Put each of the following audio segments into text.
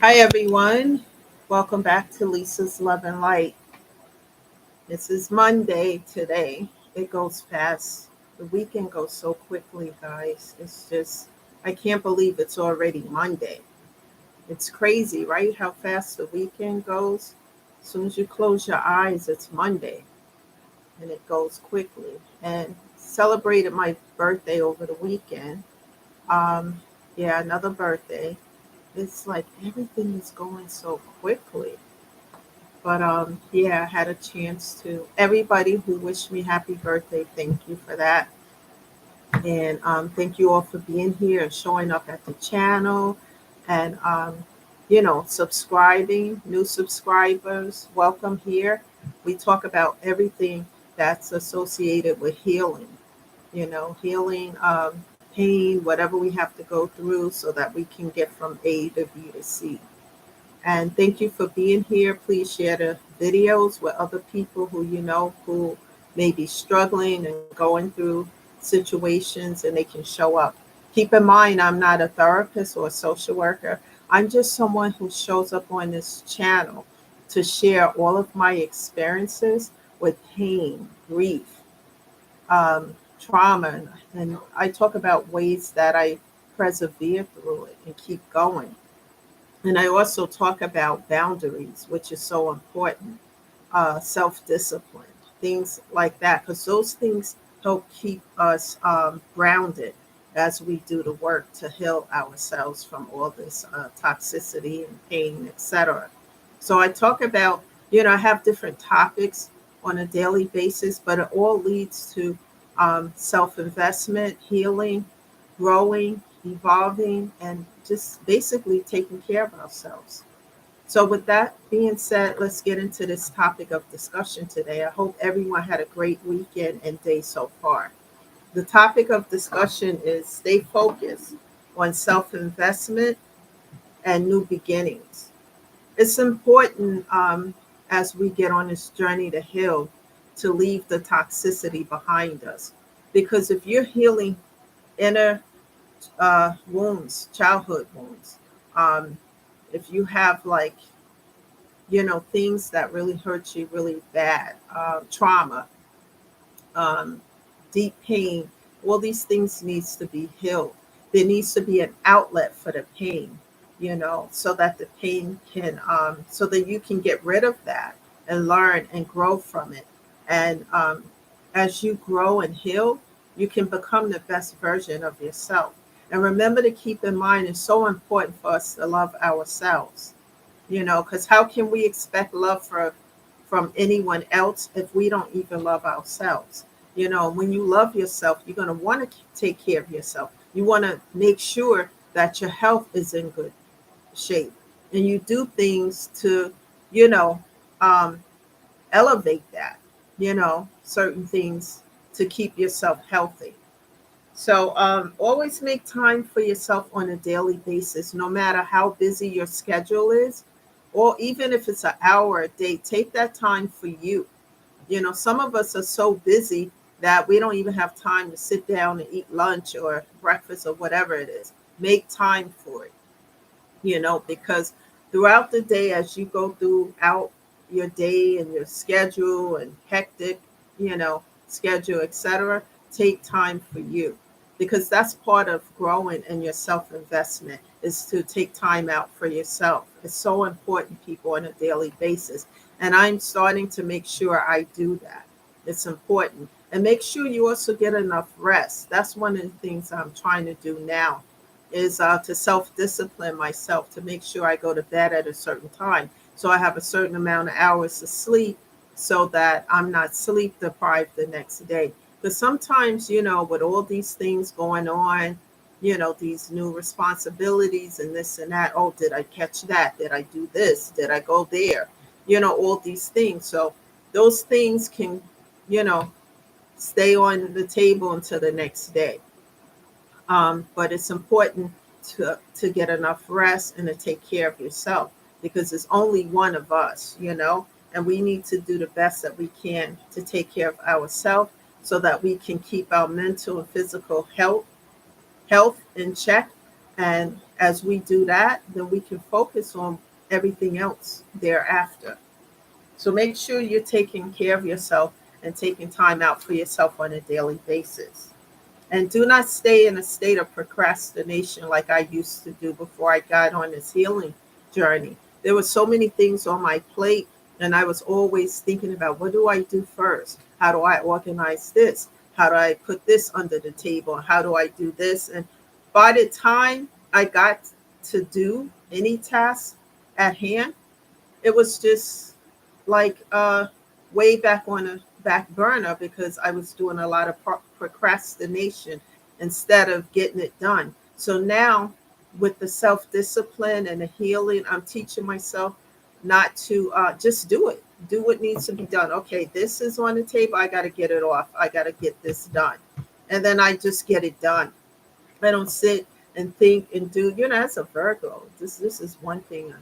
Hi, everyone. Welcome back to Lisa's Love and Light. This is Monday today. It goes fast. The weekend goes so quickly, guys. I can't believe it's already Monday. It's crazy, right? How fast the weekend goes. As soon as you close your eyes, it's Monday and it goes quickly. And celebrated my birthday over the weekend. Um, yeah, another birthday. It's like everything is going so quickly. But yeah, I had a chance to. Everybody who wished me happy birthday, thank you for that. And thank you all for being here and showing up at the channel and, subscribing. New subscribers, welcome here. We talk about everything that's associated with healing, healing, pain, whatever we have to go through so that we can get from A to B to C. And thank you for being here. Please share the videos with other people who you know who may be struggling and going through situations and they can show up. Keep in mind, I'm not a therapist or a social worker. I'm just someone who shows up on this channel to share all of my experiences with pain, grief, trauma. And I talk about ways that I persevere through it and keep going. And I also talk about boundaries, which is so important, self discipline, things like that, because those things help keep us grounded as we do the work to heal ourselves from all this toxicity and pain, etc. So I talk about, I have different topics on a daily basis, but it all leads to self investment, healing, growing, evolving, and just basically taking care of ourselves. So, with that being said, let's get into this topic of discussion today. I hope everyone had a great weekend and day so far. The topic of discussion is stay focused on self investment and new beginnings. It's important as we get on this journey to heal to leave the toxicity behind us. Because if you're healing inner wounds, childhood wounds. Um, if you have like, things that really hurt you really bad, trauma, um, deep pain, all these things needs to be healed. There needs to be an outlet for the pain, so that the pain can, so that you can get rid of that and learn and grow from it. And as you grow and heal, you can become the best version of yourself. And remember to keep in mind, it's so important for us to love ourselves, because how can we expect love from anyone else if we don't even love ourselves? When you love yourself, you're going to want to take care of yourself. You want to make sure that your health is in good shape, and you do things to, you know, um, elevate that, certain things to keep yourself healthy. So always make time for yourself on a daily basis, no matter how busy your schedule is, or even if it's an hour a day, take that time for you. Some of us are so busy that we don't even have time to sit down and eat lunch or breakfast or whatever it is. Make time for it, because throughout the day, as you go throughout your day and your schedule and hectic, schedule, etc., take time for you, because that's part of growing and your self investment is to take time out for yourself. It's so important, people, on a daily basis. And I'm starting to make sure I do that. It's important. And make sure you also get enough rest. That's one of the things I'm trying to do now is to self-discipline myself to make sure I go to bed at a certain time. So I have a certain amount of hours to sleep so that I'm not sleep deprived the next day. Because sometimes, with all these things going on, these new responsibilities and this and that. Oh, did I catch that? Did I do this? Did I go there? All these things. So those things can, you know, stay on the table until the next day. But it's important to get enough rest and to take care of yourself, because it's only one of us, and we need to do the best that we can to take care of ourselves so that we can keep our mental and physical health in check, And as we do that, then we can focus on everything else thereafter. So make sure you're taking care of yourself and taking time out for yourself on a daily basis. And do not stay in a state of procrastination like I used to do before I got on this healing journey. There were so many things on my plate, and I was always thinking about, what do I do first? How do I organize this? How do I put this under the table? How do I do this? And by the time I got to do any task at hand, it was just like way back on a back burner because I was doing a lot of procrastination instead of getting it done. So now, with the self discipline and the healing, I'm teaching myself not to just do it. Do what needs to be done. Okay, this is on the table. I got to get it off. I got to get this done. And then I just get it done. I don't sit and think and do, as a Virgo, this is one thing,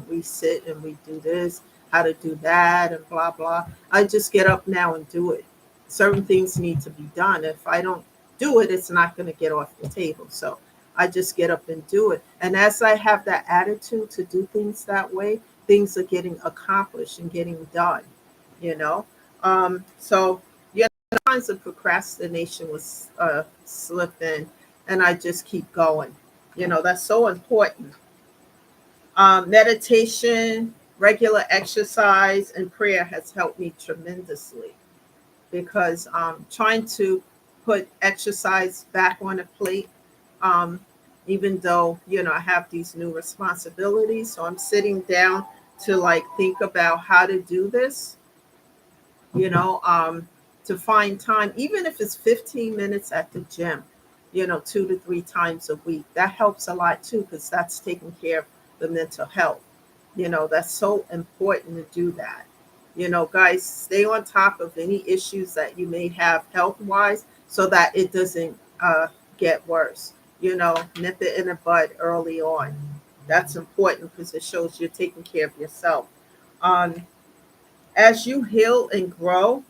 we sit and we do this, how to do that, and blah, blah. I just get up now and do it. Certain things need to be done. If I don't do it, it's not going to get off the table. So I just get up and do it. And as I have that attitude to do things that way, things are getting accomplished and getting done, you know. So, kinds of procrastination was slip in, and I just keep going. That's so important. Meditation, regular exercise, and prayer has helped me tremendously because trying to put exercise back on the plate, um, even though, I have these new responsibilities. So I'm sitting down to like think about how to do this, you know, um, to find time, even if it's 15 minutes at the gym, 2 to 3 times a week. That helps a lot too, because that's taking care of the mental health. That's so important to do that. Guys, stay on top of any issues that you may have health wise so that it doesn't get worse. Nip it in the bud early on. That's important because it shows you're taking care of yourself. Um, as you heal and grow,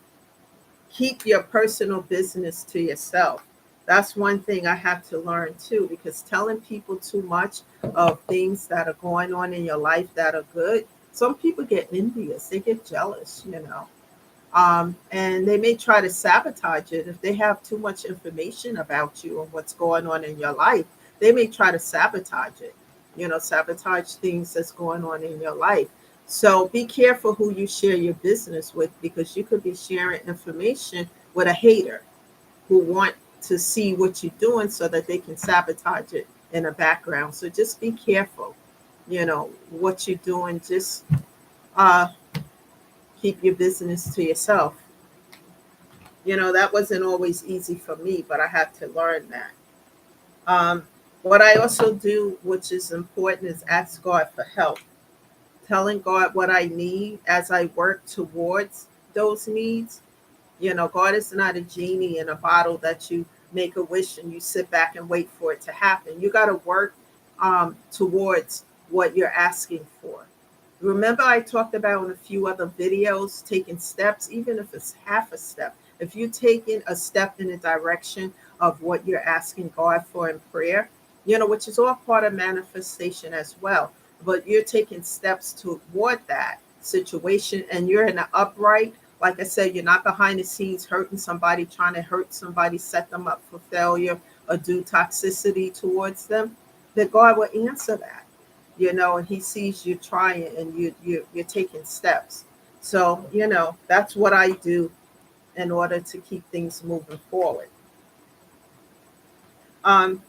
keep your personal business to yourself. That's one thing I have to learn too, because telling people too much of things that are going on in your life that are good, some people get envious, they get jealous. And they may try to sabotage it if they have too much information about you and what's going on in your life. They may try to sabotage it, sabotage things that's going on in your life. So be careful who you share your business with because you could be sharing information with a hater who want to see what you're doing so that they can sabotage it in the background. So just be careful, what you're doing. Just uh, keep your business to yourself. That wasn't always easy for me, but I had to learn that. Um, what I also do, which is important, is ask God for help, telling God what I need as I work towards those needs. God is not a genie in a bottle that you make a wish and you sit back and wait for it to happen. You got to work towards what you're asking for. Remember, I talked about in a few other videos taking steps, even if it's half a step. If you're taking a step in the direction of what you're asking God for in prayer, which is all part of manifestation as well, but you're taking steps toward that situation and you're in the upright. Like I said, you're not behind the scenes hurting somebody, trying to hurt somebody, set them up for failure or do toxicity towards them, then God will answer that, and he sees you trying and you're taking steps. So, that's what I do in order to keep things moving forward. Um,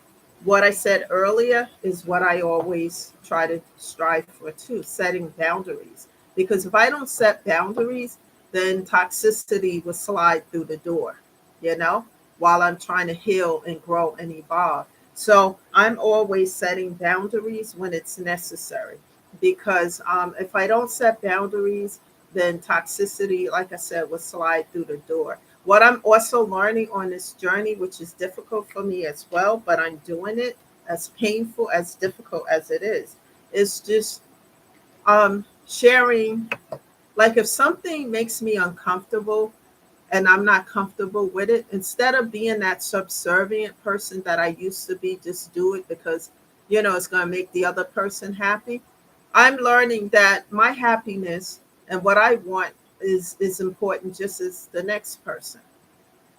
what I said earlier is what I always try to strive for too, setting boundaries. Because if I don't set boundaries, then toxicity will slide through the door, you know, while I'm trying to heal and grow and evolve. So I'm always setting boundaries when it's necessary. Because if I don't set boundaries, then toxicity, like I said, will slide through the door. What I'm also learning on this journey, which is difficult for me as well, but I'm doing it, as painful, as difficult as it is just sharing. Like if something makes me uncomfortable and I'm not comfortable with it, instead of being that subservient person that I used to be, just do it because it's going to make the other person happy. I'm learning that my happiness and what I want is important just as the next person.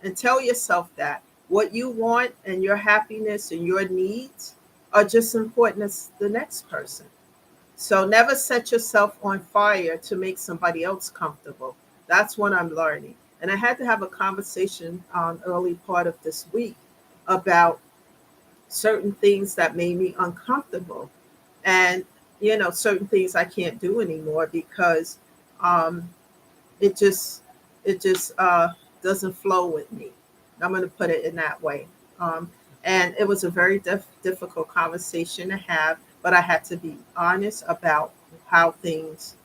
And tell yourself that what you want and your happiness and your needs are just important as the next person. So never set yourself on fire to make somebody else comfortable. That's what I'm learning. And I had to have a conversation early part of this week about certain things that made me uncomfortable, and certain things I can't do anymore because um, it just it just doesn't flow with me. I'm going to put it in that way. Um, and it was a very difficult conversation to have, but I had to be honest about how things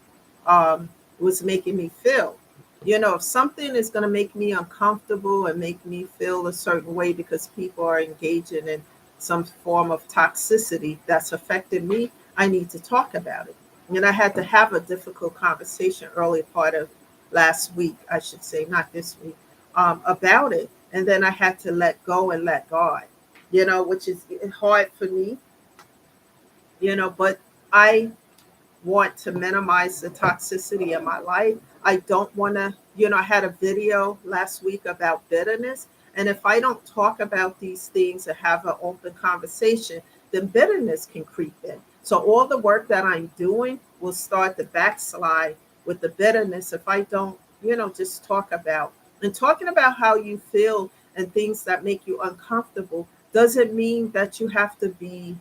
um, was making me feel. If something is going to make me uncomfortable and make me feel a certain way because people are engaging in some form of toxicity that's affected me, I need to talk about it. And I had to have a difficult conversation early part of last week, I should say, not this week, about it. And then I had to let go and let God, which is hard for me, but I want to minimize the toxicity in my life. I don't want to, I had a video last week about bitterness. And if I don't talk about these things and have an open conversation, then bitterness can creep in. So all the work that I'm doing will start to backslide with the bitterness if I don't, just talk about and talking about how you feel and things that make you uncomfortable doesn't mean that you have to be,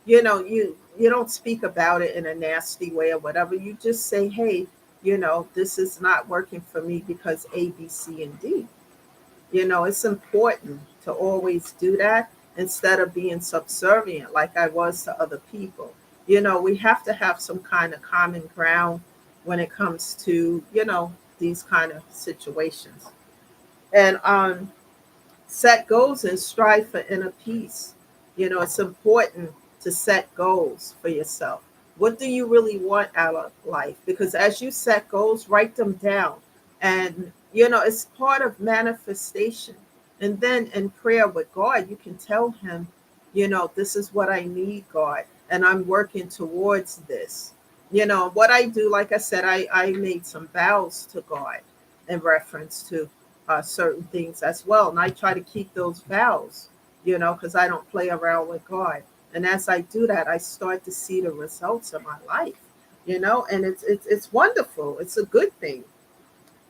you don't speak about it in a nasty way or whatever. You just say, hey, this is not working for me because A, B, C, and D. It's important to always do that instead of being subservient like I was to other people. We have to have some kind of common ground when it comes to, these kind of situations. And set goals and strive for inner peace. It's important to set goals for yourself. What do you really want out of life? Because as you set goals, write them down. And, it's part of manifestation. And then in prayer with God, you can tell Him, this is what I need, God, and I'm working towards this. What I do, like I said, I made some vows to God in reference to certain things as well. And I try to keep those vows, because I don't play around with God. And as I do that, I start to see the results of my life, and it's wonderful. It's a good thing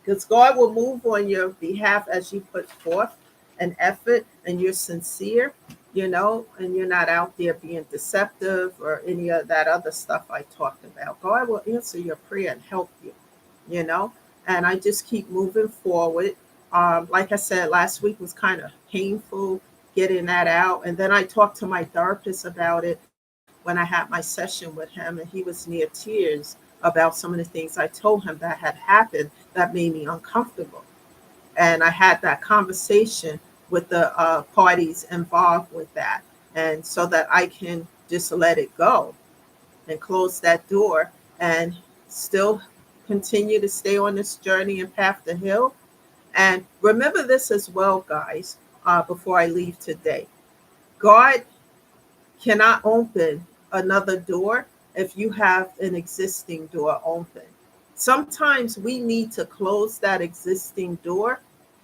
because God will move on your behalf as you put forth an effort and you're sincere, and you're not out there being deceptive or any of that other stuff I talked about. God will answer your prayer and help you, you know, and I just keep moving forward. Like I said, last week was kind of painful getting that out. And then I talked to my therapist about it when I had my session with him, and he was near tears about some of the things I told him that had happened that made me uncomfortable. And I had that conversation with the parties involved with that, and so that I can just let it go and close that door and still continue to stay on this journey and path to heal. And remember this as well, guys, before I leave today. God cannot open another door if you have an existing door open. Sometimes we need to close that existing door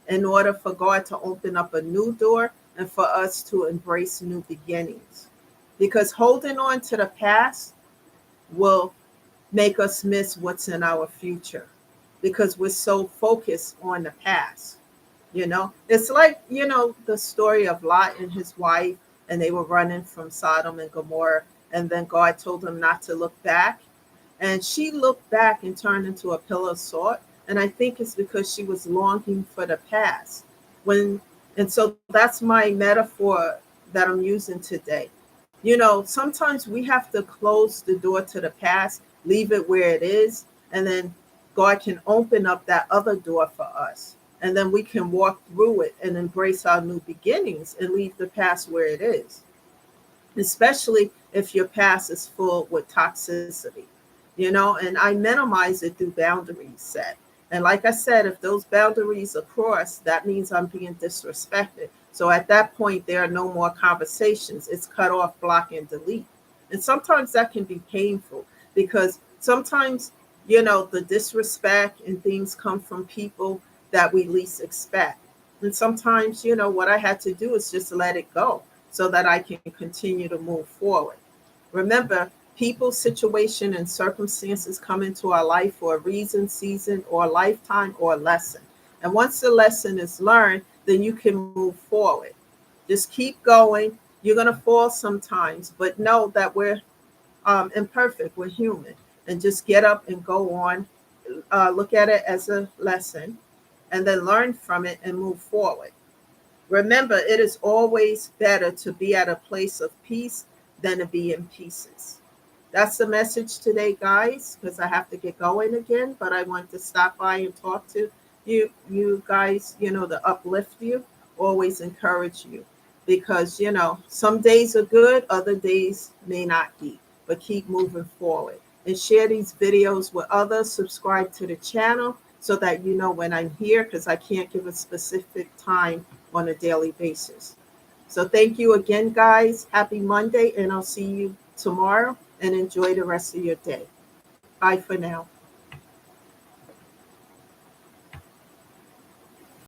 in order for God to open up a new door and for us to embrace new beginnings. Because holding on to the past will make us miss what's in our future because we're so focused on the past. It's like, the story of Lot and his wife, and they were running from Sodom and Gomorrah, and then God told them not to look back. And she looked back and turned into a pillar of salt. And I think it's because she was longing for the past. When and so that's my metaphor that I'm using today. Sometimes we have to close the door to the past, leave it where it is, and then God can open up that other door for us. And then we can walk through it and embrace our new beginnings and leave the past where it is, especially if your past is full with toxicity, and I minimize it through boundaries set. And like I said, if those boundaries are crossed, that means I'm being disrespected. So at that point, there are no more conversations. It's cut off, block, and delete. And sometimes that can be painful because sometimes, the disrespect and things come from people that we least expect. And sometimes, what I had to do is just let it go so that I can continue to move forward. Remember, people, situation, and circumstances come into our life for a reason, season, or a lifetime or a lesson. And once the lesson is learned, then you can move forward. Just keep going. You're going to fall sometimes, but know that we're imperfect. We're human. And just get up and go on. Look at it as a lesson and then learn from it and move forward. Remember, it is always better to be at a place of peace than to be in pieces. That's the message today, guys, because I have to get going again. But I want to stop by and talk to you guys, to uplift you, always encourage you. Because, some days are good, other days may not be. But keep moving forward. And share these videos with others. Subscribe to the channel so that you know when I'm here, because I can't give a specific time on a daily basis. So thank you again, guys. Happy Monday, and I'll see you tomorrow, and enjoy the rest of your day. Bye for now.